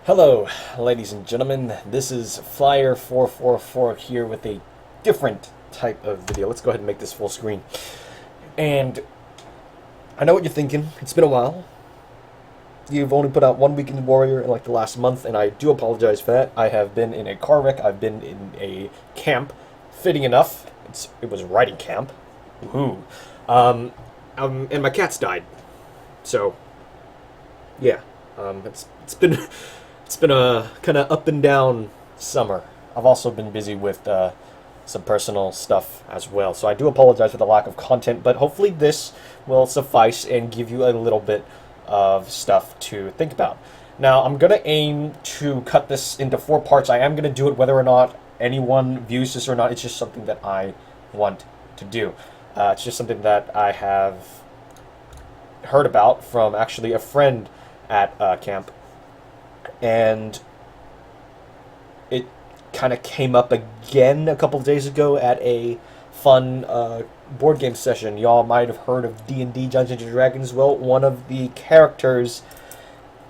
Hello, ladies and gentlemen. This is Flyir444 here with a different type of video. Let's go ahead and make this full screen. And I know what you're thinking. It's been a while. You've only put out one Weekend Warrior in like the last month, and I do apologize for that. I have been in a car wreck. I've been in a camp. Fitting enough, it was writing camp. Woohoo. And my cats died. So, yeah. It's been a kind of up and down summer. I've also been busy with some personal stuff as well, so I do apologize for the lack of content, but hopefully this will suffice and give you a little bit of stuff to think about. Now, I'm going to aim to cut this into 4 parts. I am going to do it whether or not anyone views this or not. It's just something that I want to do. It's just something that I have heard about from actually a friend at camp, and it kind of came up again a couple days ago at a fun board game session. Y'all might have heard of D&D Dungeons & Dragons. Well, one of the characters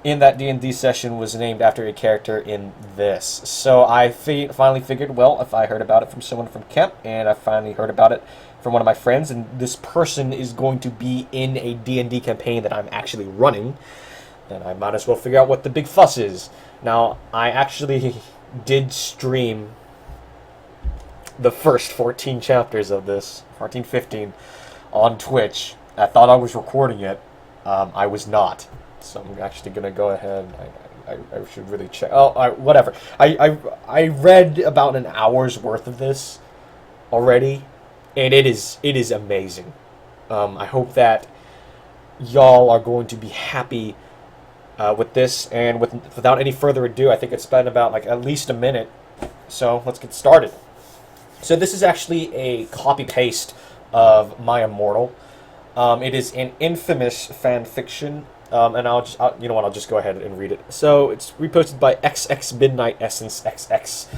in that D&D session was named after a character in this. So I finally figured, well, if I heard about it from someone from camp, and I finally heard about it from one of my friends, and this person is going to be in a D&D campaign that I'm actually running, then I might as well figure out what the big fuss is. Now, I actually did stream the first 14 chapters of this, 14, 15, on Twitch. I thought I was recording it. I was not. So I'm actually going to go ahead. I should really check. Oh, whatever. I read about an hour's worth of this already, and it is amazing. I hope that y'all are going to be happy with this, and without any further ado, I think it's been about like at least a minute, so let's get started. So this is actually a copy-paste of My Immortal. It is an infamous fan fiction, and you know what, I'll just go ahead and read it. So it's reposted by XX Midnight Essence XX.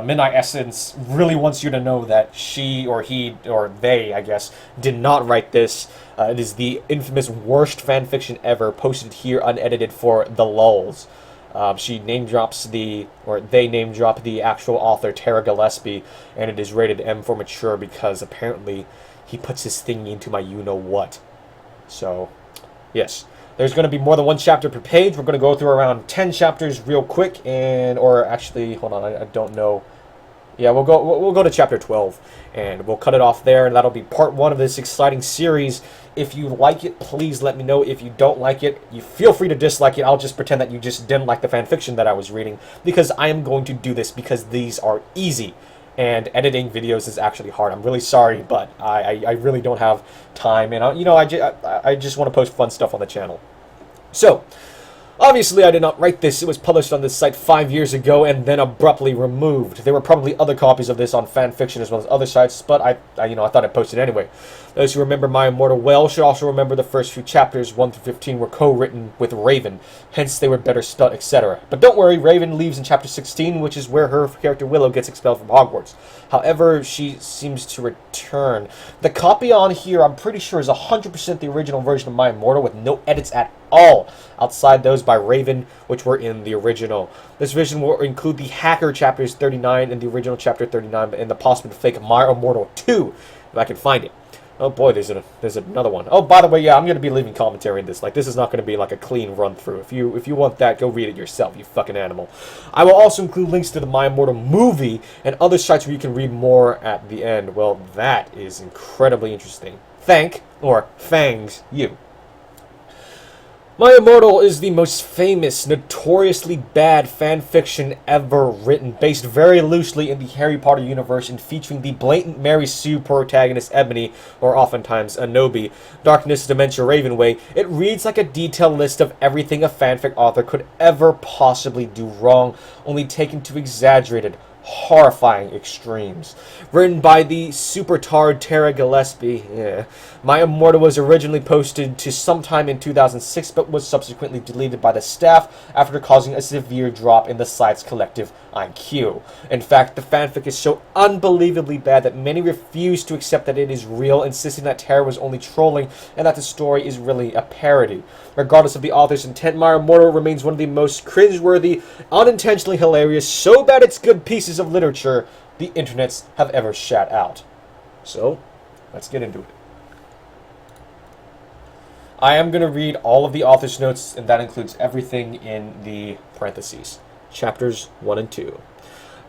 Midnight Essence really wants you to know that she or he or they, I guess, did not write this. It is the infamous worst fan fiction ever, posted here unedited for the lulz. They name drop the actual author, Tara Gillespie, and it is rated M for mature because apparently he puts his thing into my you-know-what. So, yes. There's going to be more than 1 chapter per page. We're going to go through around 10 chapters real quick, or actually, hold on, I don't know. Yeah, we'll go to chapter 12, and we'll cut it off there, and that'll be part 1 of this exciting series. If you like it, please let me know. If you don't like it, you feel free to dislike it. I'll just pretend that you just didn't like the fan fiction that I was reading, because I am going to do this because these are easy, and editing videos is actually hard. I'm really sorry, but I really don't have time, and I just want to post fun stuff on the channel. So, obviously, I did not write this. It was published on this site 5 years ago and then abruptly removed. There were probably other copies of this on fanfiction as well as other sites, but I thought I'd post it anyway. Those who remember My Immortal well should also remember the first few chapters, 1 through 15, were co-written with Raven, hence they were better spelled, etc. But don't worry, Raven leaves in chapter 16, which is where her character Willow gets expelled from Hogwarts. However, she seems to return. The copy on here, I'm pretty sure, is 100% the original version of My Immortal with no edits at all, outside those by Raven, which were in the original. This version will include the Hacker chapters 39 and the original chapter 39, and the possible fake My Immortal 2, if I can find it. Oh boy, there's another one. Oh, by the way, yeah, I'm going to be leaving commentary in this. Like, this is not going to be like a clean run-through. If you want that, go read it yourself, you fucking animal. I will also include links to the My Immortal movie and other sites where you can read more at the end. Well, that is incredibly interesting. Fangs you. My Immortal is the most famous, notoriously bad fan fiction ever written, based very loosely in the Harry Potter universe and featuring the blatant Mary Sue protagonist Ebony, or oftentimes Anobi, Darkness Dementia Ravenway. It reads like a detailed list of everything a fanfic author could ever possibly do wrong, only taken to exaggerated, horrifying extremes. Written by the supertard Tara Gillespie, yeah. My Immortal was originally posted to sometime in 2006, but was subsequently deleted by the staff after causing a severe drop in the site's collective IQ. In fact, the fanfic is so unbelievably bad that many refuse to accept that it is real, insisting that Tara was only trolling and that the story is really a parody. Regardless of the author's intent, My Immortal remains one of the most cringeworthy, unintentionally hilarious, so bad it's good pieces of literature the internets have ever shat out. So, let's get into it. I am going to read all of the author's notes, and that includes everything in the parentheses. Chapters 1 and 2.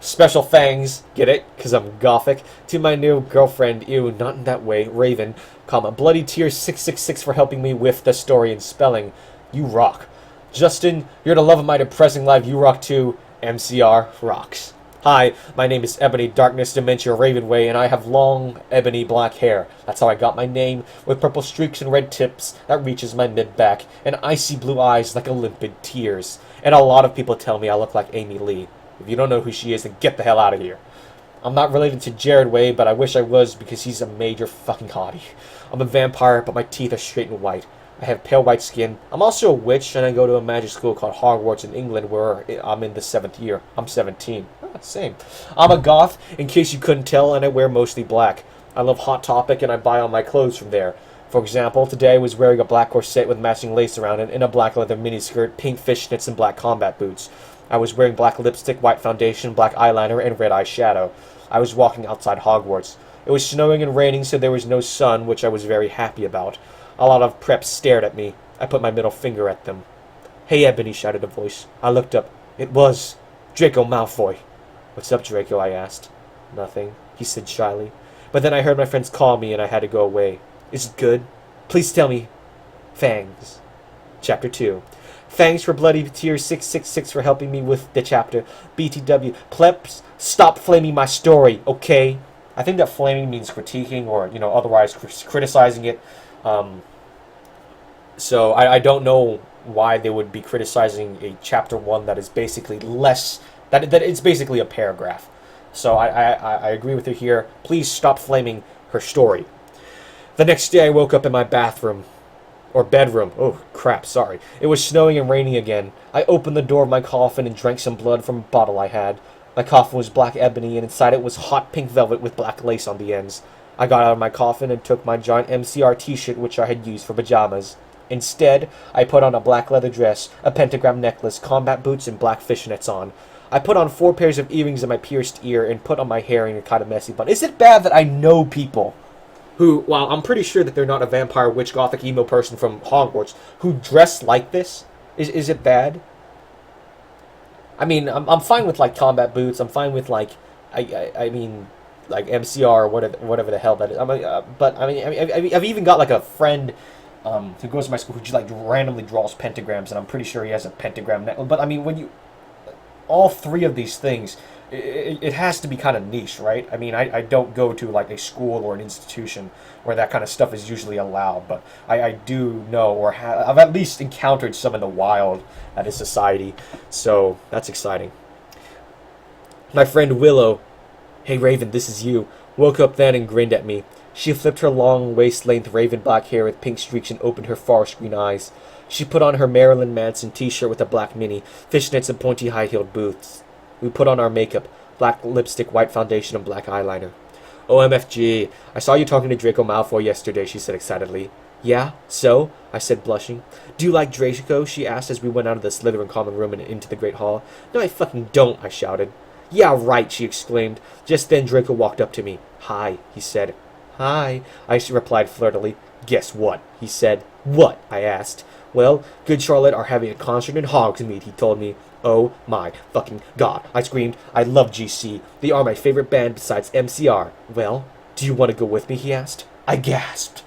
Special thanks, get it, because I'm gothic, to my new girlfriend, ew, not in that way, Raven, Bloody Tears 666 for helping me with the story and spelling. You rock. Justin, you're the love of my depressing life, you rock too. MCR rocks. Hi, my name is Ebony Darkness Dementia Ravenway, and I have long, ebony black hair. That's how I got my name, with purple streaks and red tips that reaches my mid-back, and icy blue eyes like Olympic tears. And a lot of people tell me I look like Amy Lee. If you don't know who she is, then get the hell out of here. I'm not related to Jared Way, but I wish I was because he's a major fucking hottie. I'm a vampire, but my teeth are straight and white. I have pale white skin. I'm also a witch, and I go to a magic school called Hogwarts in England, where I'm in the 7th year. I'm 17. Same. I'm a goth, in case you couldn't tell, and I wear mostly black. I love Hot Topic, and I buy all my clothes from there. For example, today I was wearing a black corset with matching lace around it, and a black leather miniskirt, pink fishnets, and black combat boots. I was wearing black lipstick, white foundation, black eyeliner, and red eyeshadow. I was walking outside Hogwarts. It was snowing and raining, so there was no sun, which I was very happy about. A lot of preps stared at me. I put my middle finger at them. Hey, Ebony, shouted a voice. I looked up. It was Draco Malfoy. What's up, Draco? I asked. Nothing, he said shyly. But then I heard my friends call me, and I had to go away. Is it good? Please tell me. Fangs. Chapter 2. Thanks for Bloody Tears 666 for helping me with the chapter. BTW. Plebs, stop flaming my story, okay? I think that flaming means critiquing or, otherwise criticizing it. So I don't know why they would be criticizing a chapter 1 that is basically less... That it's basically a paragraph. So I agree with her here. Please stop flaming her story. The next day I woke up in my bathroom. Or bedroom. Oh, crap, sorry. It was snowing and raining again. I opened the door of my coffin and drank some blood from a bottle I had. My coffin was black ebony, and inside it was hot pink velvet with black lace on the ends. I got out of my coffin and took my giant MCR t-shirt which I had used for pajamas. Instead, I put on a black leather dress, a pentagram necklace, combat boots, and black fishnets on. I put on 4 pairs of earrings in my pierced ear and put on my hair in a kind of messy bun. Is it bad that I know people who, while I'm pretty sure that they're not a vampire, witch, gothic, emo person from Hogwarts, who dress like this? Is it bad? I mean, I'm fine with, like, combat boots. I'm fine with, like, I mean, like, MCR or whatever the hell that is. But, I mean, I've even got, like, a friend who goes to my school who, like, randomly draws pentagrams, and I'm pretty sure he has a pentagram necklace. But, I mean, when you... All 3 of these things... It has to be kind of niche, right? I mean, I don't go to, like, a school or an institution where that kind of stuff is usually allowed, but I do know, or I've at least encountered some in the wild at a society, so that's exciting. My friend Willow, hey Raven, this is you, woke up then and grinned at me. She flipped her long waist-length raven black hair with pink streaks and opened her forest green eyes. She put on her Marilyn Manson t-shirt with a black mini, fishnets and pointy high-heeled boots. We put on our makeup, black lipstick, white foundation, and black eyeliner. OMFG, I saw you talking to Draco Malfoy yesterday, she said excitedly. Yeah? So? I said, blushing. Do you like Draco? She asked as we went out of the Slytherin common room and into the Great Hall. No, I fucking don't, I shouted. Yeah, right, she exclaimed. Just then Draco walked up to me. Hi, he said. Hi, I replied flirtily. Guess what? He said. What? I asked. Well, Good Charlotte are having a concert in Hogsmeade, he told me. Oh my fucking god, I screamed. I love GC. They are my favorite band besides MCR. Well, do you want to go with me, he asked. I gasped.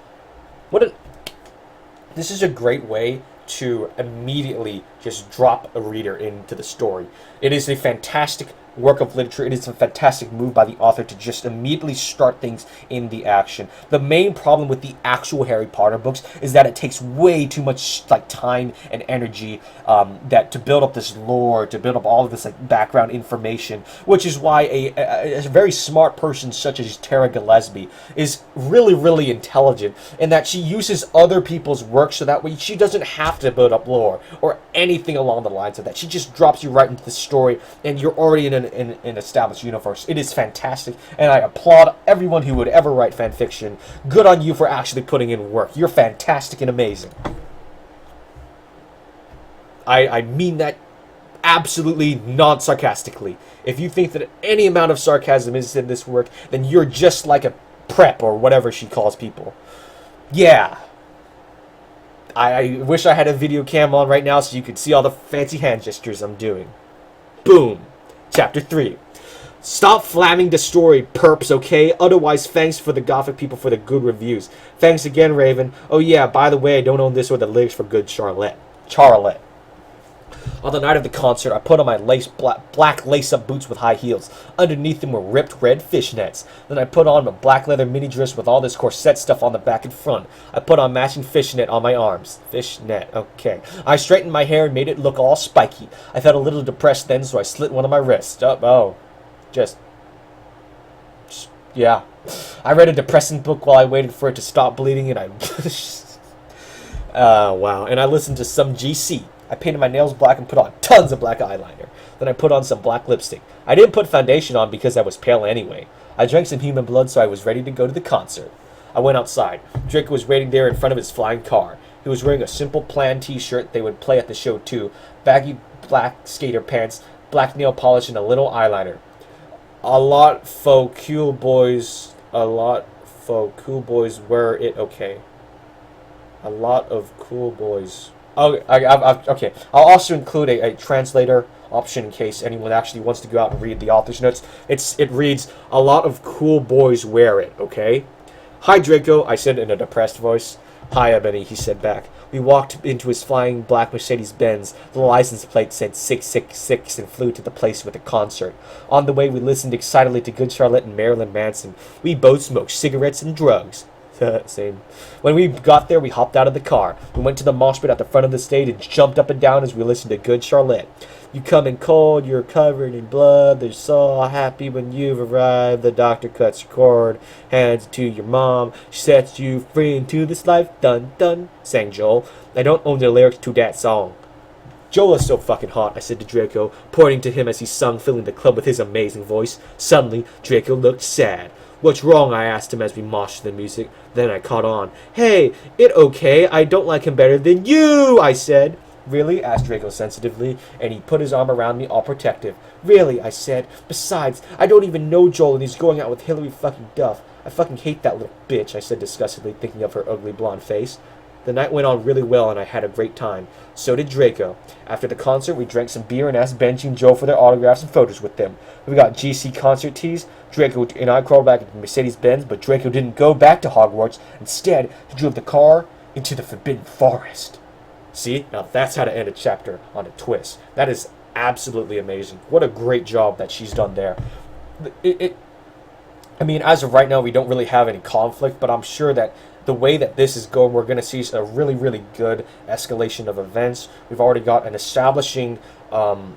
This is a great way to immediately just drop a reader into the story. It is a fantastic work of literature. It is a fantastic move by the author to just immediately start things in the action. The main problem with the actual Harry Potter books is that it takes way too much like time and energy that to build up this lore, to build up all of this like background information, which is why a very smart person such as Tara Gillespie is really, really intelligent in that she uses other people's work so that way she doesn't have to build up lore or anything along the lines of that. She just drops you right into the story and you're already in an established universe. It is fantastic, and I applaud everyone who would ever write fan fiction. Good on you for actually putting in work. You're fantastic and amazing. I mean that absolutely non-sarcastically. If you think that any amount of sarcasm is in this work, then you're just like a prep or whatever she calls people. Yeah. I wish I had a video cam on right now so you could see all the fancy hand gestures I'm doing. Boom. Chapter 3. Stop flamming the story, perps, okay? Otherwise, thanks for the Gothic people for the good reviews. Thanks again, Raven. Oh yeah, by the way, I don't own this or the lyrics for Good Charlotte. Charlotte. On the night of the concert, I put on my black lace-up boots with high heels. Underneath them were ripped red fishnets. Then I put on a black leather mini dress with all this corset stuff on the back and front. I put on matching fishnet on my arms. Fishnet, okay. I straightened my hair and made it look all spiky. I felt a little depressed then, so I slit one of my wrists. Yeah. I read a depressing book while I waited for it to stop bleeding, and wow. And I listened to some GC. I painted my nails black and put on tons of black eyeliner. Then I put on some black lipstick. I didn't put foundation on because I was pale anyway. I drank some human blood so I was ready to go to the concert. I went outside. Draco was waiting there in front of his flying car. He was wearing a simple plaid t-shirt they would play at the show too, baggy black skater pants, black nail polish, and a little eyeliner. A lot for cool boys wear it, okay. A lot of cool boys. Oh, okay. I'll also include a translator option in case anyone actually wants to go out and read the author's notes. It reads, a lot of cool boys wear it, okay? Hi, Draco, I said in a depressed voice. Hi, Ebony, he said back. We walked into his flying black Mercedes-Benz. The license plate said 666 and flew to the place with the concert. On the way, we listened excitedly to Good Charlotte and Marilyn Manson. We both smoked cigarettes and drugs. Same. When we got there, we hopped out of the car. We went to the mosh pit at the front of the stage and jumped up and down as we listened to Good Charlotte. You come in cold, you're covered in blood. They're so happy when you've arrived. The doctor cuts your cord, hands it to your mom. She sets you free into this life. Dun dun, sang Joel. I don't own the lyrics to that song. Joel is so fucking hot, I said to Draco, pointing to him as he sung, filling the club with his amazing voice. Suddenly, Draco looked sad. What's wrong? I asked him as we moshed to the music. Then I caught on. Hey, it okay. I don't like him better than you, I said. Really? Asked Draco sensitively, and he put his arm around me all protective. Really? I said. Besides, I don't even know Joel, and he's going out with Hillary fucking Duff. I fucking hate that little bitch, I said disgustedly, thinking of her ugly blonde face. The night went on really well, and I had a great time. So did Draco. After the concert, we drank some beer and asked Benji and Joe for their autographs and photos with them. We got GC concert tees. Draco and I crawled back into Mercedes-Benz, but Draco didn't go back to Hogwarts. Instead, he drove the car into the Forbidden Forest. See? Now that's how to end a chapter on a twist. That is absolutely amazing. What a great job that she's done there. I mean, as of right now, we don't really have any conflict, but I'm sure that the way that this is going, we're going to see a really, really good escalation of events. We've already got an establishing event.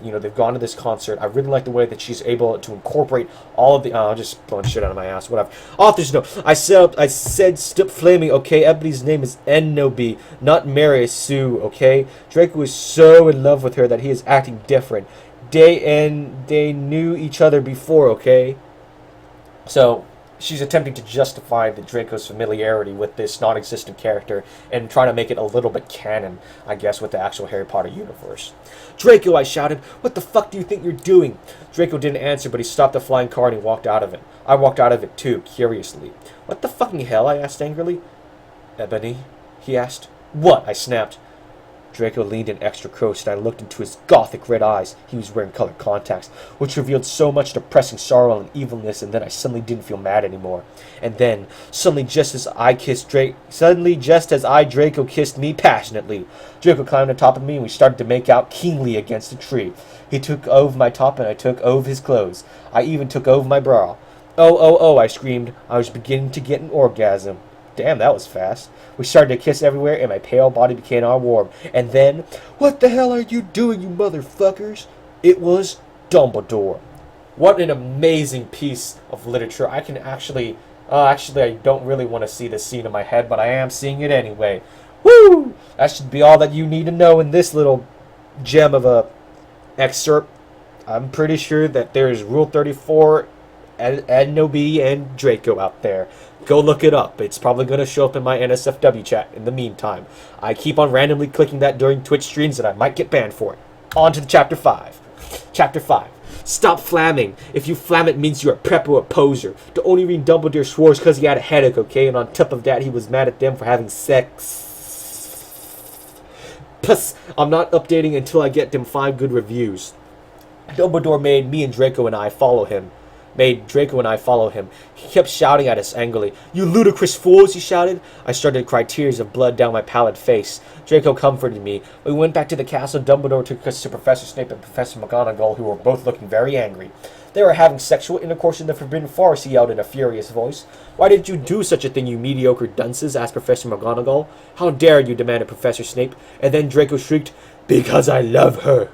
You know, they've gone to this concert. I really like the way that she's able to incorporate all of the. I'm just blowing shit out of my ass. Whatever. Authors know. I said, stop flaming. Okay, Ebony's name is Enobi, not Mary Sue. Okay, Draco is so in love with her that he is acting different. They knew each other before. Okay, so she's attempting to justify the Draco's familiarity with this non-existent character and trying to make it a little bit canon, I guess, with the actual Harry Potter universe. Draco, I shouted, what the fuck do you think you're doing? Draco didn't answer, but he stopped the flying car and he walked out of it. I walked out of it too, curiously. What the fucking hell? I asked angrily. Ebony, he asked. What? I snapped. Draco leaned in extra close, and I looked into his gothic red eyes. He was wearing colored contacts, which revealed so much depressing sorrow and evilness, and then I suddenly didn't feel mad anymore. And then, suddenly just as Draco kissed me passionately, Draco climbed on top of me, and we started to make out keenly against a tree. He took over my top, and I took over his clothes. I even took over my bra. Oh, oh, oh, I screamed. I was beginning to get an orgasm. Damn, that was fast. We started to kiss everywhere, and my pale body became all warm. And then, what the hell are you doing, you motherfuckers? It was Dumbledore. What an amazing piece of literature. I can actually I don't really want to see this scene in my head, but I am seeing it anyway. Woo! That should be all that you need to know in this little gem of a excerpt. I'm pretty sure that there is Rule 34, Ednobi, and Draco out there. Go look it up. It's probably going to show up in my NSFW chat in the meantime. I keep on randomly clicking that during Twitch streams, and I might get banned for it. On to Chapter 5. Chapter 5. Stop flamming. If you flam, it means you're a prep or a poser. The only reason Dumbledore swore is because he had a headache, okay? And on top of that, he was mad at them for having sex. Plus, I'm not updating until I get them 5 good reviews. Dumbledore made me and Draco and I follow him. He kept shouting at us angrily. You ludicrous fools, he shouted. I started to cry tears of blood down my pallid face. Draco comforted me. We went back to the castle. Dumbledore took us to Professor Snape and Professor McGonagall, who were both looking very angry. They were having sexual intercourse in the Forbidden Forest, he yelled in a furious voice. Why did you do such a thing, you mediocre dunces? Asked Professor McGonagall. How dare you, demanded Professor Snape. And then Draco shrieked, Because I love her.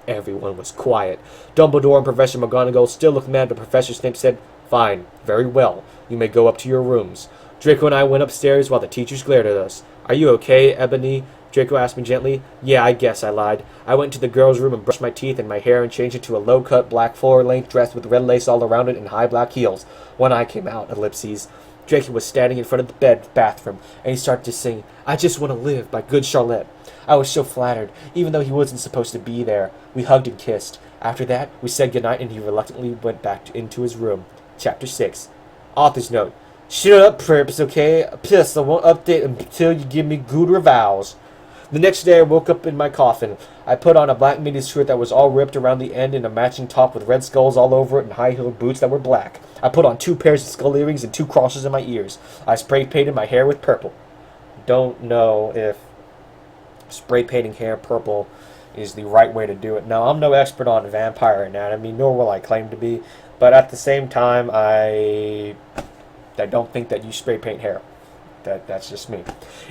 Everyone was quiet. Dumbledore and Professor McGonagall still looked mad, but Professor Snape said, Fine, very well. You may go up to your rooms. Draco and I went upstairs while the teachers glared at us. Are you okay, Ebony? Draco asked me gently. Yeah, I guess, I lied. I went to the girls' room and brushed my teeth and my hair and changed it to a low-cut black floor-length dress with red lace all around it and high black heels. When I came out, ellipses. Draco was standing in front of the bathroom, and he started to sing, I Just Want to Live by Good Charlotte. I was so flattered, even though he wasn't supposed to be there. We hugged and kissed. After that, we said goodnight, and he reluctantly went back into his room. Chapter 6. Author's note. Shut up, Preps, okay? Plus, I won't update until you give me good revals. The next day, I woke up in my coffin. I put on a black midi skirt that was all ripped around the end and a matching top with red skulls all over it and high-heeled boots that were black. I put on 2 pairs of skull earrings and 2 crosses in my ears. I spray painted my hair with purple. Don't know if spray painting hair purple is the right way to do it. Now, I'm no expert on vampire anatomy, nor will I claim to be, but at the same time, I don't think that you spray paint hair. That's just me.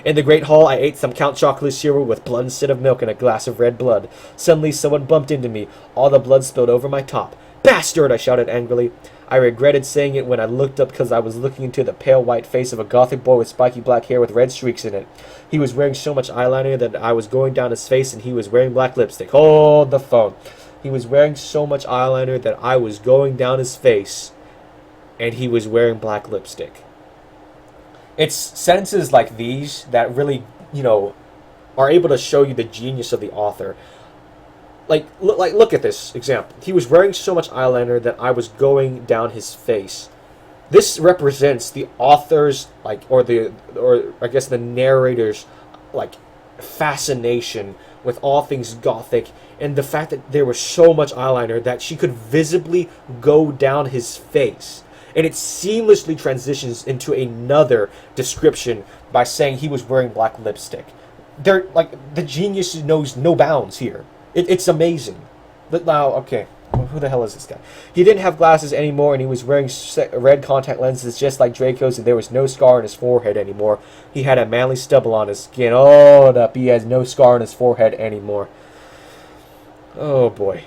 In the Great Hall, I ate some Count Chocula cereal with blood instead of milk and a glass of red blood. Suddenly, someone bumped into me. All the blood spilled over my top. Bastard! I shouted angrily. I regretted saying it when I looked up because I was looking into the pale white face of a gothic boy with spiky black hair with red streaks in it. He was wearing so much eyeliner that I was going down his face, and he was wearing black lipstick. Hold the phone. He was wearing so much eyeliner that I was going down his face, and he was wearing black lipstick. It's sentences like these that really, are able to show you the genius of the author. Look at this example. He was wearing so much eyeliner that I was going down his face. This represents the author's, or I guess the narrator's, fascination with all things gothic, and the fact that there was so much eyeliner that she could visibly go down his face. And it seamlessly transitions into another description by saying he was wearing black lipstick. The genius knows no bounds here. It's amazing. But now, okay, who the hell is this guy? He didn't have glasses anymore, and he was wearing red contact lenses just like Draco's, and there was no scar on his forehead anymore. He had a manly stubble on his skin. Hold up, he has no scar on his forehead anymore. Oh boy.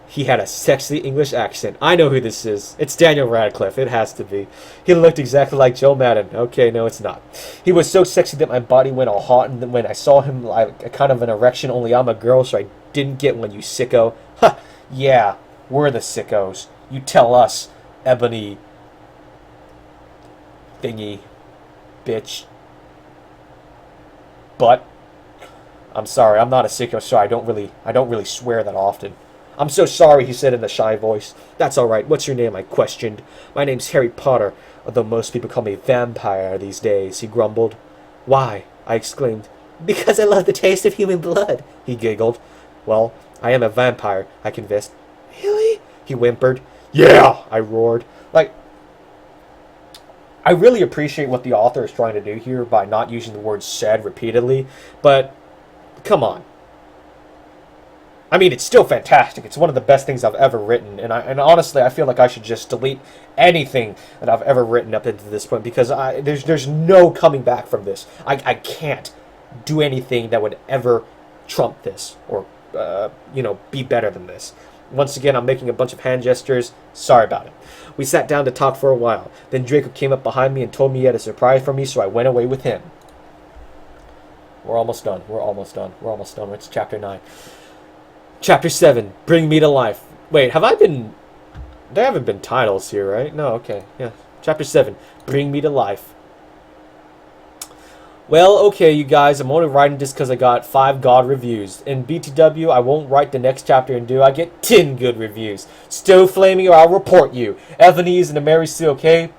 He had a sexy English accent. I know who this is. It's Daniel Radcliffe. It has to be. He looked exactly like Joe Madden. Okay, no, it's not. He was so sexy that my body went all hot, and then when I saw him, like kind of an erection, only I'm a girl, so I didn't get one, you sicko. Ha! Yeah, we're the sickos. You tell us, Ebony thingy, bitch. But I'm sorry, I'm not a sicko, so I don't really swear that often. I'm so sorry, he said in a shy voice. That's all right. What's your name? I questioned. My name's Harry Potter, although most people call me vampire these days, he grumbled. Why? I exclaimed. Because I love the taste of human blood, he giggled. Well, I am a vampire, I confessed. Really? He whimpered. Yeah, I roared. Like, I really appreciate what the author is trying to do here by not using the word said repeatedly, but come on. I mean, it's still fantastic. It's one of the best things I've ever written, and honestly, I feel like I should just delete anything that I've ever written up into this point because there's no coming back from this. I can't do anything that would ever trump this or be better than this. Once again, I'm making a bunch of hand gestures. Sorry about it. We sat down to talk for a while. Then Draco came up behind me and told me he had a surprise for me, so I went away with him. We're almost done. We're almost done. We're almost done. It's chapter 9. Chapter 7. Bring me to life. Wait, have I been... There haven't been titles here, right? No, okay. Yeah. Chapter 7. Bring me to life. Well, okay, you guys, I'm only writing this because I got 5 God reviews. In BTW, I won't write the next chapter and I get 10 good reviews. Stove flaming or I'll report you. Ebony isn't a Mary Sue, okay?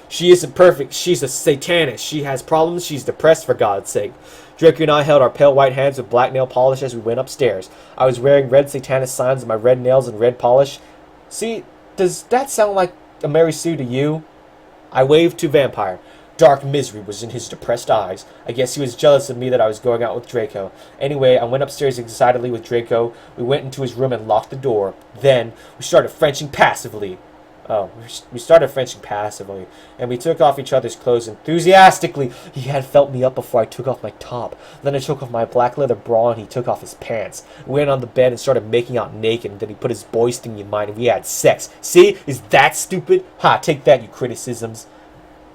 She isn't perfect. She's a satanist. She has problems. She's depressed, for God's sake. Draco and I held our pale white hands with black nail polish as we went upstairs. I was wearing red satanist signs on my red nails and red polish. See, does that sound like a Mary Sue to you? I waved to Vampire. Dark misery was in his depressed eyes. I guess he was jealous of me that I was going out with Draco. Anyway, I went upstairs excitedly with Draco. We went into his room and locked the door. Then, we started Frenching passively. We started Frenching passively. And we took off each other's clothes enthusiastically. He had felt me up before I took off my top. Then I took off my black leather bra and he took off his pants. We went on the bed and started making out naked. And then he put his boys thingy in mine and we had sex. See? Is that stupid? Ha, take that, you criticisms.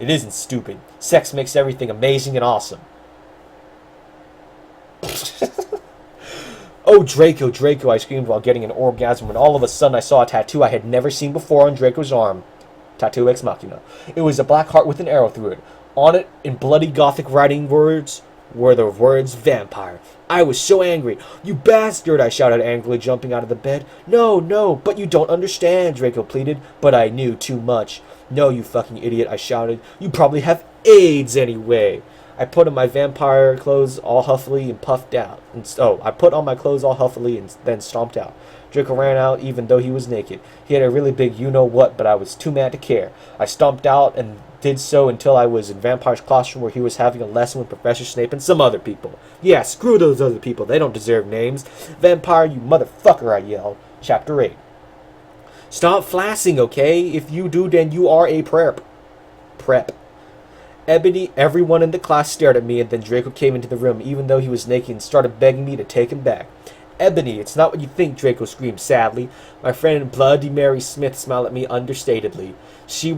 It isn't stupid. Sex makes everything amazing and awesome. Oh, Draco, Draco, I screamed while getting an orgasm when all of a sudden I saw a tattoo I had never seen before on Draco's arm. Tattoo ex machina. It was a black heart with an arrow through it. On it, in bloody gothic writing words, were the words vampire. I was so angry. You bastard, I shouted angrily, jumping out of the bed. No, no, but you don't understand, Draco pleaded, but I knew too much. No, you fucking idiot, I shouted. You probably have AIDS anyway. I put on my vampire clothes all huffily and puffed out. I put on my clothes all huffily and then stomped out. Draco ran out even though he was naked. He had a really big you-know-what, but I was too mad to care. I stomped out and did so until I was in Vampire's classroom where he was having a lesson with Professor Snape and some other people. Yeah, screw those other people. They don't deserve names. Vampire, you motherfucker, I yelled. Chapter 8. Stop flassing, okay? If you do, then you are a prep. Ebony, everyone in the class stared at me, and then Draco came into the room, even though he was naked, and started begging me to take him back. Ebony, it's not what you think, Draco screamed sadly. My friend Bloody Mary Smith smiled at me understatedly. She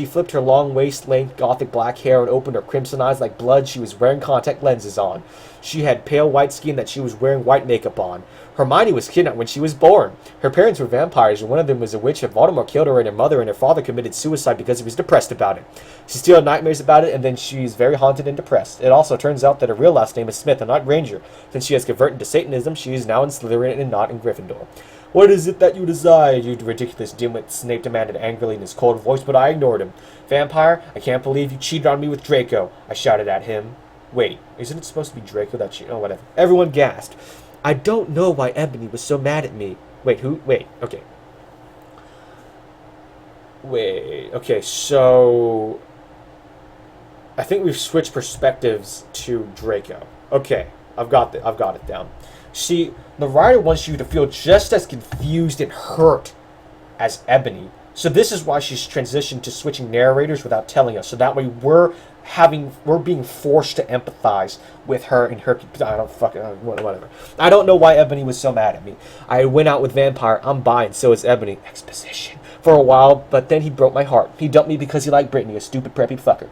flipped her long waist-length gothic black hair and opened her crimson eyes like blood. She was wearing contact lenses on. She had pale white skin that she was wearing white makeup on. Hermione was kidnapped when she was born. Her parents were vampires, and one of them was a witch, and Voldemort killed her and her mother, and her father committed suicide because he was depressed about it. She still had nightmares about it, and then she's very haunted and depressed. It also turns out that her real last name is Smith and not Granger. Since she has converted to Satanism, she is now in Slytherin and not in Gryffindor. What is it that you desire, you ridiculous dimwit? Snape demanded angrily in his cold voice, but I ignored him. Vampire, I can't believe you cheated on me with Draco, I shouted at him. Wait, isn't it supposed to be Draco that cheated? Oh, whatever. Everyone gasped. I don't know why Ebony was so mad at me. Wait, who? Wait, okay. Wait, okay, so... I think we've switched perspectives to Draco. Okay, I've got it down. See, the writer wants you to feel just as confused and hurt as Ebony. So this is why she's transitioned to switching narrators without telling us. So that way we're being forced to empathize with her and her. Whatever. I don't know why Ebony was so mad at me. I went out with Vampire. I'm bi and so is Ebony. Exposition. For a while, but then he broke my heart. He dumped me because he liked Brittany, a stupid preppy fucker.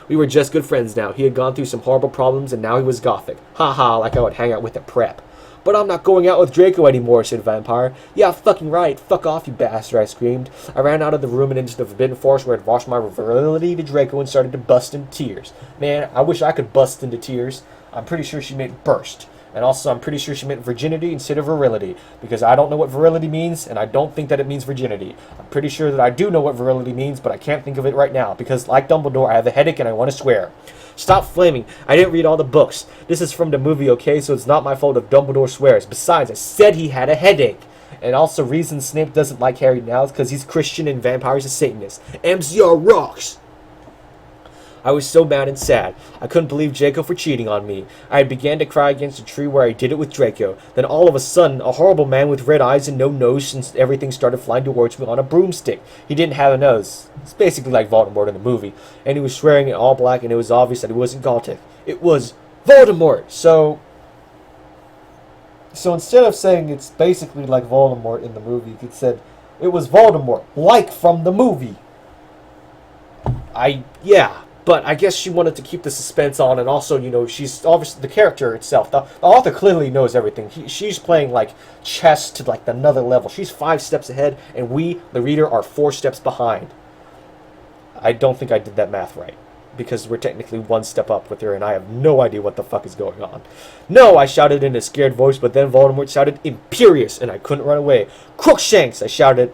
We were just good friends now. He had gone through some horrible problems and now he was gothic. Haha, like I would hang out with a prep. But I'm not going out with Draco anymore, said Vampire. Yeah, fucking right. Fuck off, you bastard, I screamed. I ran out of the room and into the Forbidden Forest where I'd lost my virility to Draco and started to bust into tears. Man, I wish I could bust into tears. I'm pretty sure she meant burst. And also, I'm pretty sure she meant virginity instead of virility, because I don't know what virility means, and I don't think that it means virginity. I'm pretty sure that I do know what virility means, but I can't think of it right now, because like Dumbledore, I have a headache and I want to swear. Stop flaming. I didn't read all the books. This is from the movie, okay, so it's not my fault if Dumbledore swears. Besides, I said he had a headache. And also, reason Snape doesn't like Harry now is because he's Christian and vampires are Satanists. MCR rocks! I was so mad and sad. I couldn't believe Draco for cheating on me. I had began to cry against a tree where I did it with Draco. Then all of a sudden, a horrible man with red eyes and no nose, since everything started flying towards me on a broomstick. He didn't have a nose. It's basically like Voldemort in the movie. And he was swearing in all black, and it was obvious that he wasn't Gothic. It was Voldemort! So instead of saying it's basically like Voldemort in the movie, it said it was Voldemort, like from the movie. Yeah. But I guess she wanted to keep the suspense on, and also, you know, she's obviously the character itself. The author clearly knows everything. She's playing like chess to like another level. She's 5 steps ahead, and we, the reader, are 4 steps behind. I don't think I did that math right, because we're technically 1 step up with her, and I have no idea what the fuck is going on. No, I shouted in a scared voice, but then Voldemort shouted imperious, and I couldn't run away. Crookshanks, I shouted.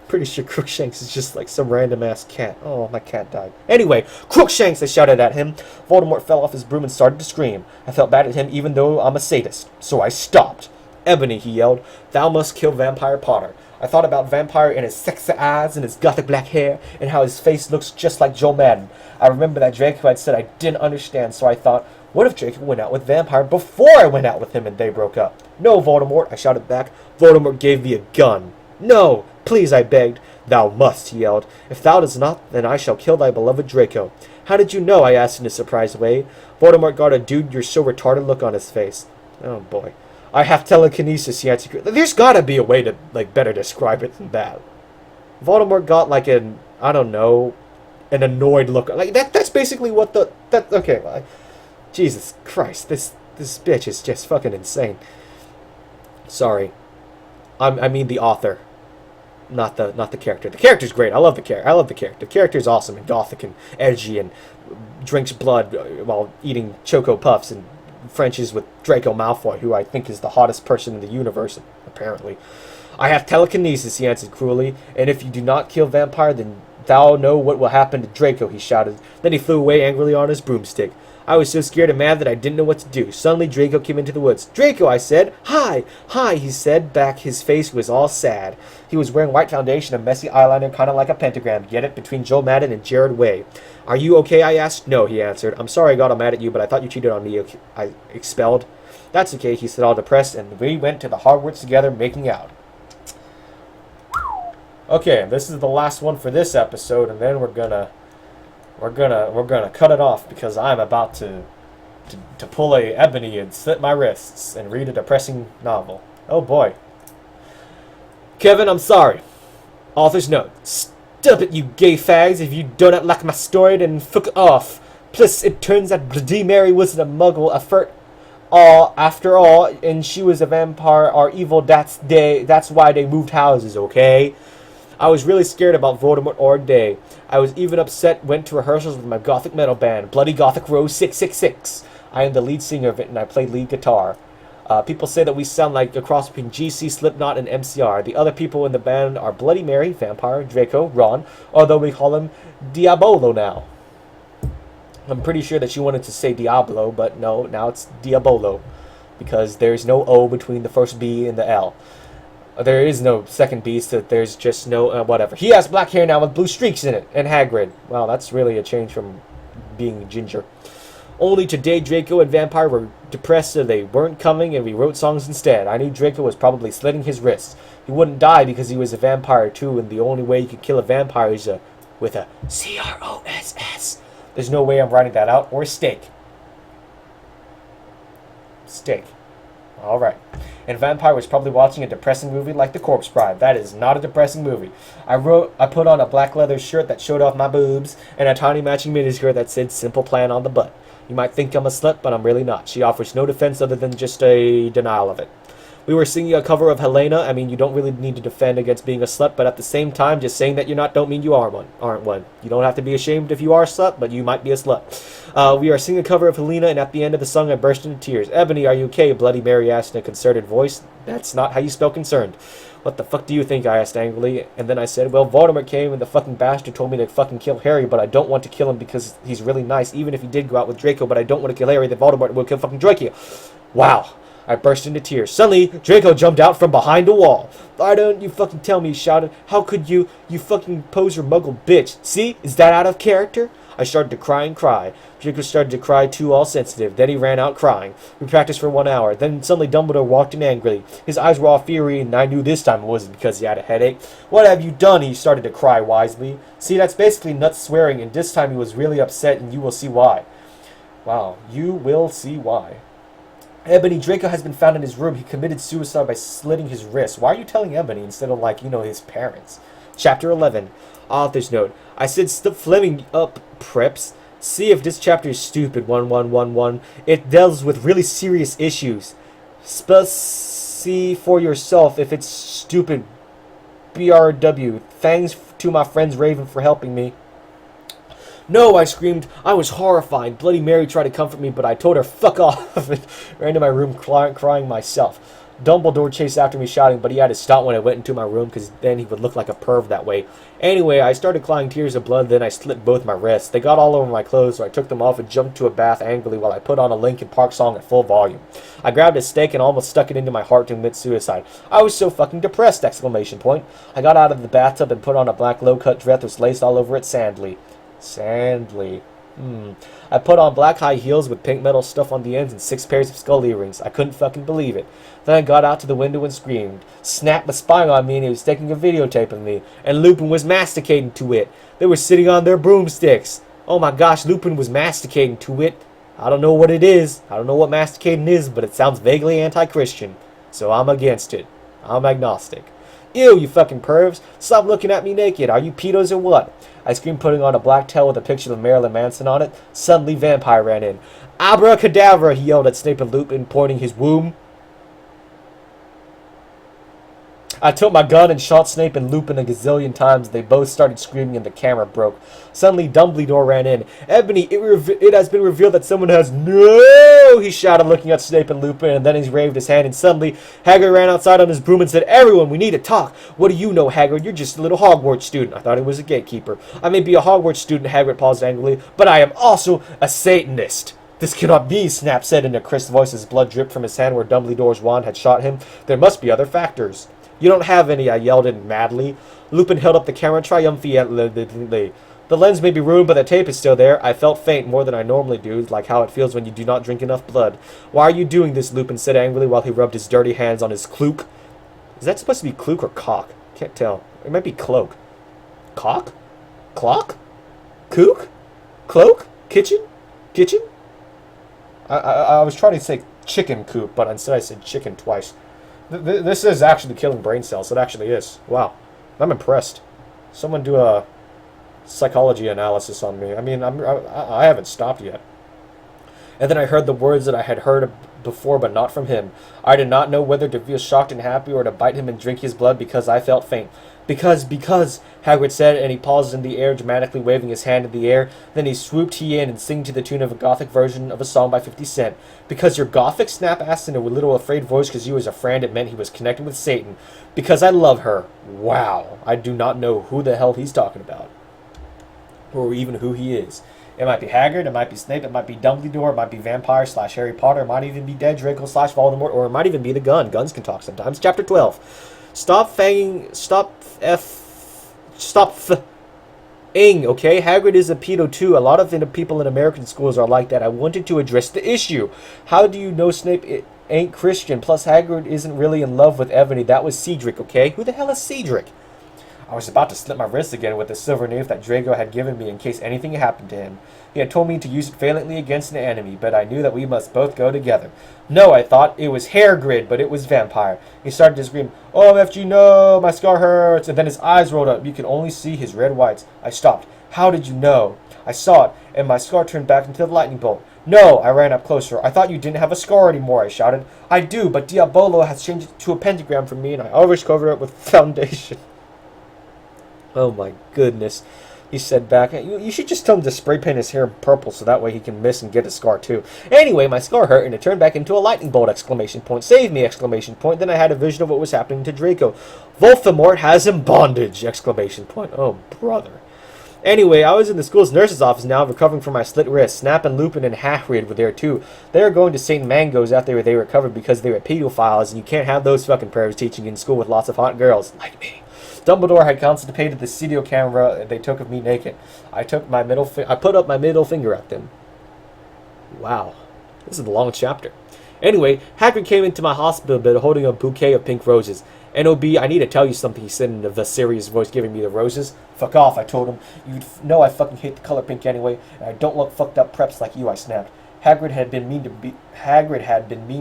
Pretty sure Crookshanks is just like some random ass cat. Oh, my cat died. Anyway, Crookshanks, I shouted at him. Voldemort fell off his broom and started to scream. I felt bad at him even though I'm a sadist, so I stopped. Ebony, he yelled, thou must kill Vampire Potter. I thought about Vampire and his sexy eyes and his gothic black hair and how his face looks just like Joe Madden. I remember that Draco had said I didn't understand, so I thought, what if Draco went out with Vampire before I went out with him and they broke up? No, Voldemort, I shouted back. Voldemort gave me a gun. No! Please, I begged. Thou must, he yelled. If thou dost not, then I shall kill thy beloved Draco. How did you know? I asked in a surprised way. Voldemort got a dude, you're so retarded look on his face. Oh boy. I have telekinesis, he answered. There's gotta be a way to, like, better describe it than that. Voldemort got, like, an, I don't know, an annoyed look. Like, that's basically what okay, like, Jesus Christ, this bitch is just fucking insane. Sorry. I mean the author. Not the character. The character's great. I love the character. The character's awesome and gothic and edgy and drinks blood while eating Choco Puffs and Frenches with Draco Malfoy, who I think is the hottest person in the universe, apparently. I have telekinesis, he answered cruelly, and if you do not kill Vampire, then thou know what will happen to Draco, he shouted. Then he flew away angrily on his broomstick. I was so scared and mad that I didn't know what to do. Suddenly, Draco came into the woods. Draco, I said. Hi! Hi, he said back. His face was all sad. He was wearing white foundation and messy eyeliner, kind of like a pentagram. Get it? Between Joe Madden and Jared Way. Are you okay, I asked. No, he answered. I'm sorry I got all mad at you, but I thought you cheated on me. I expelled. That's okay, he said, all depressed, and we went to the Hogwarts together, making out. Okay, this is the last one for this episode, and then we're gonna cut it off because I'm about to pull a Ebony and slit my wrists and read a depressing novel. Oh boy. Kevin, I'm sorry. Author's note. Stop it, you gay fags. If you do not like my story, then fuck off. Plus, it turns out Bloody Mary wasn't a muggle after all, and she was a vampire or evil. That's why they moved houses, okay? I was really scared about Voldemort all day. I was even upset, went to rehearsals with my gothic metal band, Bloody Gothic Rose 666. I am the lead singer of it, and I play lead guitar. People say that we sound like a cross between GC, Slipknot, and MCR. The other people in the band are Bloody Mary, Vampire, Draco, Ron, although we call him Diabolo now. I'm pretty sure that you wanted to say Diablo, but no, now it's Diabolo, because there's no O between the first B and the L. There is no second B, so there's just no whatever. He has black hair now with blue streaks in it, and Hagrid. Wow, that's really a change from being ginger. Only today Draco and Vampire were depressed, so they weren't coming, and we wrote songs instead. I knew Draco was probably slitting his wrists. He wouldn't die because he was a vampire too, and the only way you could kill a vampire is with a CROSS. There's no way I'm writing that out, or a steak. Steak. Alright. And Vampire was probably watching a depressing movie like The Corpse Bride. That is not a depressing movie. I put on a black leather shirt that showed off my boobs, and a tiny matching miniskirt that said Simple Plan on the butt. You might think I'm a slut, but I'm really not. She offers no defense other than just a denial of it. We were singing a cover of Helena. I mean, you don't really need to defend against being a slut, but at the same time, just saying that you're not don't mean you aren't one. You don't have to be ashamed if you are a slut, but you might be a slut. We are singing a cover of Helena, and at the end of the song, I burst into tears. Ebony, are you okay? Bloody Mary asked in a concerted voice. That's not how you spell concerned. What the fuck do you think? I asked angrily, and then I said, well, Voldemort came and the fucking bastard told me to fucking kill Harry, but I don't want to kill him because he's really nice, even if he did go out with Draco, but I don't want to kill Harry, then Voldemort will kill fucking Draco. Wow. I burst into tears. Suddenly, Draco jumped out from behind a wall. Why don't you fucking tell me, he shouted. How could you fucking poser muggle bitch. See? Is that out of character? I started to cry and cry. Draco started to cry too, all sensitive. Then he ran out crying. We practiced for 1 hour. Then suddenly Dumbledore walked in angrily. His eyes were all fiery, and I knew this time it wasn't because he had a headache. What have you done? He started to cry wisely. See, that's basically nuts swearing, and this time he was really upset, and you will see why. Wow, you will see why. Ebony, Draco has been found in his room. He committed suicide by slitting his wrist. Why are you telling Ebony instead of, like, his parents? Chapter 11. Author's note. I said stop flaming up, preps. See if this chapter is stupid. 1111. It deals with really serious issues. See for yourself if it's stupid. BRW. Thanks to my friends Raven for helping me. No, I screamed. I was horrified. Bloody Mary tried to comfort me, but I told her, fuck off, and ran to my room crying myself. Dumbledore chased after me shouting, but he had to stop when I went into my room because then he would look like a perv that way. Anyway, I started crying tears of blood, then I slit both my wrists. They got all over my clothes, so I took them off and jumped to a bath angrily while I put on a Linkin Park song at full volume. I grabbed a stake and almost stuck it into my heart to commit suicide. I was so fucking depressed! Exclamation point. I got out of the bathtub and put on a black low-cut dress with lace all over it sandly. I put on black high heels with pink metal stuff on the ends and 6 pairs of skull earrings. I couldn't fucking believe it. Then I got out to the window and screamed. Snap was spying on me and he was taking a videotape of me. And Lupin was masticating to it. They were sitting on their broomsticks. Oh my gosh, Lupin was masticating to it. I don't know what it is. I don't know what masticating is, but it sounds vaguely anti-Christian. So I'm against it. I'm agnostic. Ew, you fucking pervs. Stop looking at me naked. Are you pedos or what? I screamed, putting on a black towel with a picture of Marilyn Manson on it. Suddenly, Vampire ran in. Abracadabra, he yelled at Snape and Lupin, pointing his womb. I took my gun and shot Snape and Lupin a gazillion times. They both started screaming and the camera broke. Suddenly, Dumbledore ran in. Ebony, it has been revealed that someone has... No! He shouted, looking at Snape and Lupin, and then he waved his hand, and suddenly, Hagrid ran outside on his broom and said, Everyone, we need to talk. What do you know, Hagrid? You're just a little Hogwarts student. I thought he was a gatekeeper. I may be a Hogwarts student, Hagrid paused angrily, but I am also a Satanist. This cannot be, Snap said in a crisp voice as blood dripped from his hand where Dumbledore's wand had shot him. There must be other factors. You don't have any, I yelled in madly. Lupin held up the camera triumphantly. The lens may be ruined, but the tape is still there. I felt faint more than I normally do, like how it feels when you do not drink enough blood. Why are you doing this? Lupin said angrily while he rubbed his dirty hands on his cloak. Is that supposed to be cloak or cock? Can't tell. It might be cloak. Cock? Clock? Kook? Cloak? Kitchen? Kitchen? I was trying to say chicken coop, but instead I said chicken twice. This is actually killing brain cells. It actually is. Wow. I'm impressed. Someone do a psychology analysis on me. I mean, I haven't stopped yet. And then I heard the words that I had heard before, but not from him. I did not know whether to feel shocked and happy or to bite him and drink his blood because I felt faint. Because, Hagrid said, and he paused in the air, dramatically waving his hand in the air. Then he swooped in and singing to the tune of a Gothic version of a song by 50 Cent. Because you're Gothic? Snap asked in a little afraid voice because he was a friend. It meant he was connected with Satan. Because I love her. Wow. I do not know who the hell he's talking about. Or even who he is. It might be Hagrid, it might be Snape, it might be Dumbledore, it might be Vampire / Harry Potter, it might even be Dead Draco / Voldemort, or it might even be the gun. Guns can talk sometimes. Chapter 12. Stop ing, okay? Hagrid is a pedo too. A lot of people in American schools are like that. I wanted to address the issue. How do you know Snape ain't Christian? Plus, Hagrid isn't really in love with Ebony. That was Cedric, okay? Who the hell is Cedric? I was about to slit my wrist again with the silver knife that Draco had given me in case anything happened to him. He had told me to use it valiantly against an enemy, but I knew that we must both go together. No, I thought, it was Hagrid, but it was Vampire. He started to scream, OMFG, no, my scar hurts, and then his eyes rolled up. You could only see his red whites. I stopped. How did you know? I saw it, and my scar turned back into the lightning bolt. No, I ran up closer. I thought you didn't have a scar anymore, I shouted. I do, but Diabolo has changed it to a pentagram for me, and I always cover it with foundation. Oh my goodness, he said back. You should just tell him to spray paint his hair purple so that way he can miss and get a scar too. Anyway, my scar hurt and it turned back into a lightning bolt! Exclamation point. Save me! Exclamation point. Then I had a vision of what was happening to Draco. Voldemort has him bondage! Exclamation point. Oh, brother. Anyway, I was in the school's nurse's office now, recovering from my slit wrist. Snap and Lupin and Hagrid were there too. They were going to St. Mango's after they recovered because they were pedophiles, and you can't have those fucking pervs teaching in school with lots of hot girls like me. Dumbledore had constipated the studio camera they took of me naked. I put up my middle finger at them. Wow, this is a long chapter. Anyway, Hagrid came into my hospital bed holding a bouquet of pink roses. N.O.B., I need to tell you something, he said in a serious voice, giving me the roses. Fuck off, I told him. You know I fucking hate the color pink anyway, and I don't look fucked up preps like you, I snapped. Hagrid had been mean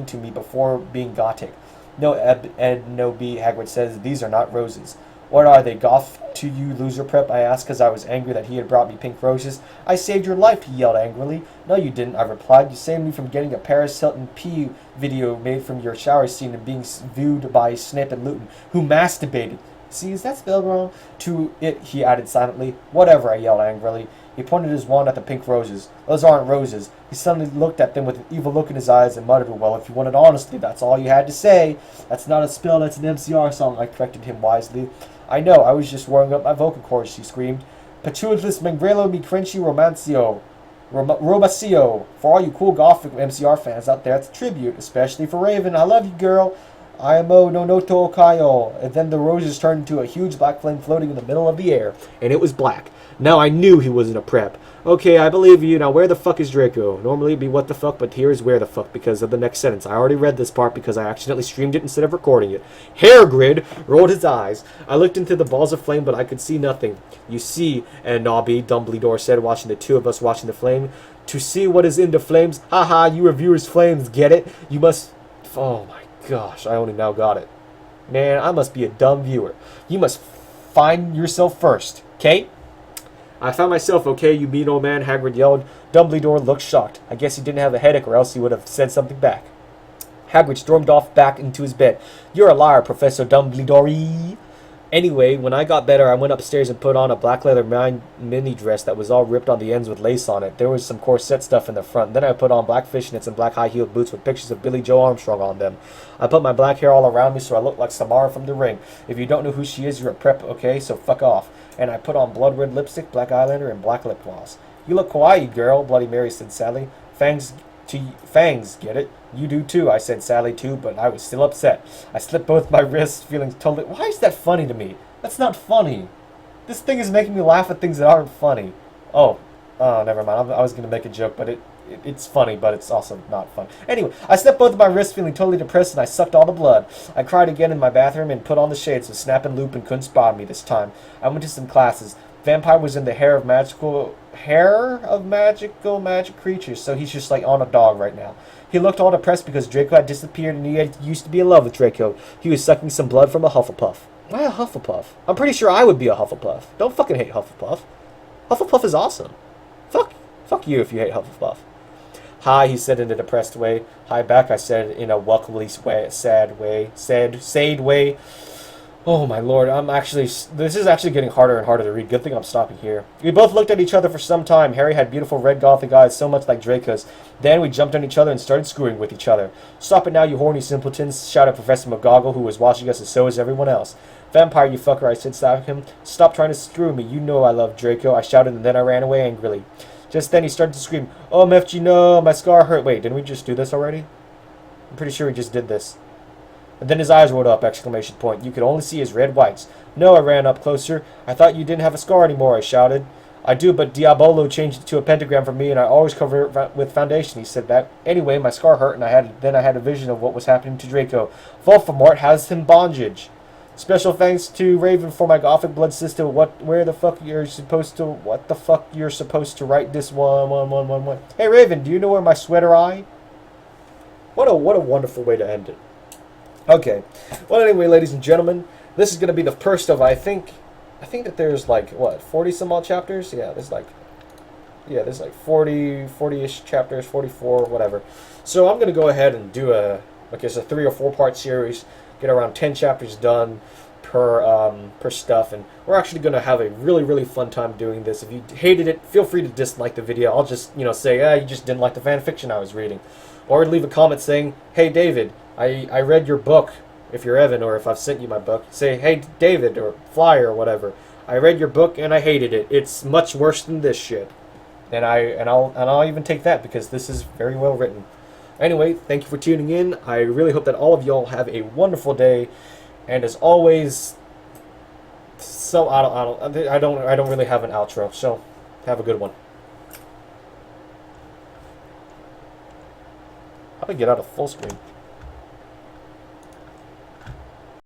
to me before being gothic. No, N.O.B., Hagrid says, these are not roses. What are they, goth to you, loser prep? I asked, because I was angry that he had brought me pink roses. I saved your life, he yelled angrily. No, you didn't, I replied. You saved me from getting a Paris Hilton P video made from your shower scene and being viewed by Snape and Luton, who masturbated. See, is that spelled wrong? To it, he added silently. Whatever, I yelled angrily. He pointed his wand at the pink roses. Those aren't roses. He suddenly looked at them with an evil look in his eyes and muttered, well, if you wanted honesty, that's all you had to say. That's not a spell, that's an MCR song, I corrected him wisely. I know, I was just warming up my vocal cords, she screamed. Patulus Mangrelo mi crenci romacio. For all you cool Gothic MCR fans out there, it's a tribute, especially for Raven. I love you, girl. IMO no noto kayo. And then the roses turned into a huge black flame floating in the middle of the air. And it was black. Now I knew he wasn't a prep. Okay, I believe you. Now where the fuck is Draco? Normally it'd be what the fuck, but here is where the fuck because of the next sentence. I already read this part because I accidentally streamed it instead of recording it. Hagrid rolled his eyes. I looked into the balls of flame, but I could see nothing. You see, and Nobby, Dumbledore said, watching the two of us watching the flame. To see what is in the flames? Haha, you reviewers flames, get it? You must... Oh my gosh, I only now got it. Man, I must be a dumb viewer. You must find yourself first, okay? I found myself, okay, you mean old man, Hagrid yelled. Dumbledore looked shocked. I guess he didn't have a headache or else he would have said something back. Hagrid stormed off back into his bed. You're a liar, Professor Dumbledore. Anyway, when I got better, I went upstairs and put on a black leather mini dress that was all ripped on the ends with lace on it. There was some corset stuff in the front. Then I put on black fishnets and black high-heeled boots with pictures of Billy Joe Armstrong on them. I put my black hair all around me so I looked like Samara from The Ring. If you don't know who she is, you're a prep, okay? So fuck off. And I put on blood red lipstick, black eyeliner, and black lip gloss. You look kawaii, girl, Bloody Mary said sadly. Fangs, get it? You do too, I said sadly too, but I was still upset. I slipped both my wrists, feeling totally... Why is that funny to me? That's not funny. This thing is making me laugh at things that aren't funny. Oh, never mind. I was going to make a joke, but it's funny, but it's also not fun. Anyway, I slipped both of my wrists, feeling totally depressed, and I sucked all the blood. I cried again in my bathroom and put on the shades so Snap and Lupin couldn't spot me this time. I went to some classes. Vampire was in the hair of magic creatures, so he's just like on a dog right now. He looked all depressed because Draco had disappeared and he used to be in love with Draco. He was sucking some blood from a Hufflepuff. Why a Hufflepuff? I'm pretty sure I would be a Hufflepuff. Don't fucking hate Hufflepuff. Hufflepuff is awesome. Fuck you if you hate Hufflepuff. Hi, he said in a depressed way. Hi back, I said in a welcomely sad way. Oh my lord, this is actually getting harder and harder to read. Good thing I'm stopping here. We both looked at each other for some time. Harry had beautiful red gothic eyes, so much like Draco's. Then we jumped on each other and started screwing with each other. Stop it now, you horny simpletons, shouted Professor McGonagall, who was watching us, and so was everyone else. Vampire, you fucker, I said, slapping him. Stop trying to screw me, you know I love Draco, I shouted, and then I ran away angrily. Just then he started to scream, oh, MFG, no, my scar hurt. Wait, didn't we just do this already? I'm pretty sure we just did this. And then his eyes rolled up, exclamation point. You could only see his red whites. No, I ran up closer. I thought you didn't have a scar anymore, I shouted. I do, but Diabolo changed it to a pentagram for me, and I always cover it with foundation, he said that. Anyway, my scar hurt, and I had a vision of what was happening to Draco. Voldemort has him bondage. Special thanks to Raven for my gothic blood sister. What the fuck you're supposed to write this 1. Hey Raven, do you know where my sweater eye? What a wonderful way to end it. Okay. Well, anyway, ladies and gentlemen, this is going to be the first of, I think that there's like, what, 40 some odd chapters? Yeah, there's like yeah, there's like 40-ish chapters, 44, whatever. So I'm gonna go ahead and do like it's a 3 or 4 part series, get around 10 chapters done per stuff, and we're actually gonna have a really fun time doing this. If you hated it, feel free to dislike the video. I'll just say, ah, you just didn't like the fan fiction I was reading, or leave a comment saying, hey David, I read your book. If you're Evan, or if I've sent you my book, say, hey David or Flyir or whatever, I read your book and I hated it. It's much worse than this shit. And I'll even take that because this is very well written. Anyway, thank you for tuning in. I really hope that all of y'all have a wonderful day. And as always, so I don't really have an outro. So have a good one. How do I get out of full screen?